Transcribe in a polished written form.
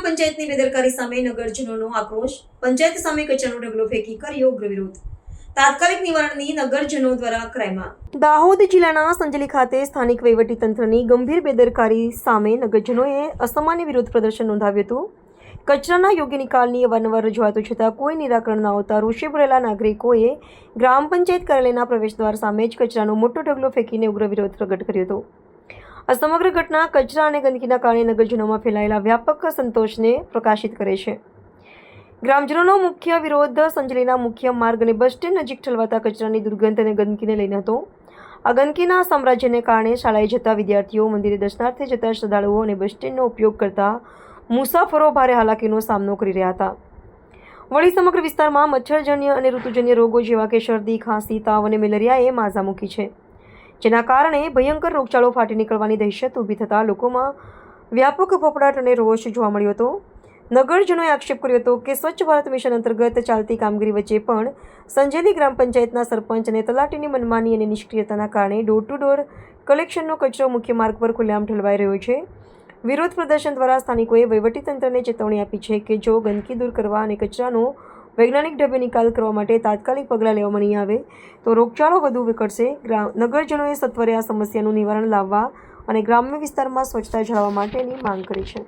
પંચાયતની બેદરકારી સામે નગરજનોનો આક્રોશ। પંચાયત સામે કચરાનો ઢગલો ફેંકી કર્યો ઉગ્ર વિરોધ। તાત્કાલિક નિવારણની નગરજનો દ્વારા કરાઈ માંગ। દાહોદ જિલ્લાના સંજેલી ખાતે સ્થાનિક વહીવટીતંત્રની ગંભીર બેદરકારી સામે નગરજનોએ અસામાન્ય વિરોધ પ્રદર્શન નોંધાવ્યું હતું। કચરાના યોગ્ય નિકાલની અવારનવાર રજૂઆતો છતાં કોઈ નિરાકરણ ન આવતા રોષે ભરેલા નાગરિકોએ ગ્રામ પંચાયત કાર્યાલયના પ્રવેશદ્વાર સામે જ કચરાનો મોટો ઢગલો ફેંકીને ઉગ્ર વિરોધ પ્રગટ કર્યો હતો। આ સમગ્ર ઘટના કચરા અને ગંદકીના કારણે નગરજનોમાં ફેલાયેલા વ્યાપક સંતોષને પ્રકાશિત કરે છે। ગ્રામજનોનો મુખ્ય વિરોધ સંજેલીના મુખ્ય માર્ગ અને બસ સ્ટેન્ડ નજીક ઠલવાતા કચરાની દુર્ગંધ અને ગંદકીને લઈને હતો। આ ગંદકીના સામ્રાજ્યને કારણે શાળાએ જતા વિદ્યાર્થીઓ, મંદિરે દર્શનાર્થે જતા શ્રદ્ધાળુઓ અને બસ સ્ટેન્ડનો ઉપયોગ કરતા મુસાફરો ભારે હાલાકીનો સામનો કરી રહ્યા હતા। વળી સમગ્ર વિસ્તારમાં મચ્છરજન્ય અને ઋતુજન્ય રોગો જેવા કે શરદી, ખાંસી, તાવ અને મેલેરિયાએ માઝા મૂકી છે, જેના કારણે ભયંકર રોગચાળો ફાટી નીકળવાની દહેશત ઊભી થતાં લોકોમાં વ્યાપક ફફડાટ અને રોષ જોવા મળ્યો હતો। નગરજનોએ આક્ષેપ કર્યો હતો કે સ્વચ્છ ભારત મિશન અંતર્ગત ચાલતી કામગીરી વચ્ચે પણ સંજેલી ગ્રામ પંચાયતના સરપંચ અને તલાટીની મનમાની અને નિષ્ક્રિયતાના કારણે ડોર ટુ ડોર કલેક્શનનો કચરો મુખ્ય માર્ગ પર ખુલ્લેઆમ ઠલવાઈ રહ્યો છે। વિરોધ પ્રદર્શન દ્વારા સ્થાનિકોએ વહીવટીતંત્રને ચેતવણી આપી છે કે જો ગંદકી દૂર કરવા અને કચરાનો વૈજ્ઞાનિક ઢબે નિકાલ કરવા માટે તાત્કાલિક પગલાં લેવામાં નહીં આવે તો રોગચાળો વધુ વિકળશે। નગરજનોએ સત્વરે આ સમસ્યાનું નિવારણ લાવવા અને ગ્રામ્ય વિસ્તારમાં સ્વચ્છતા જાળવવા માટેની માંગ કરી છે।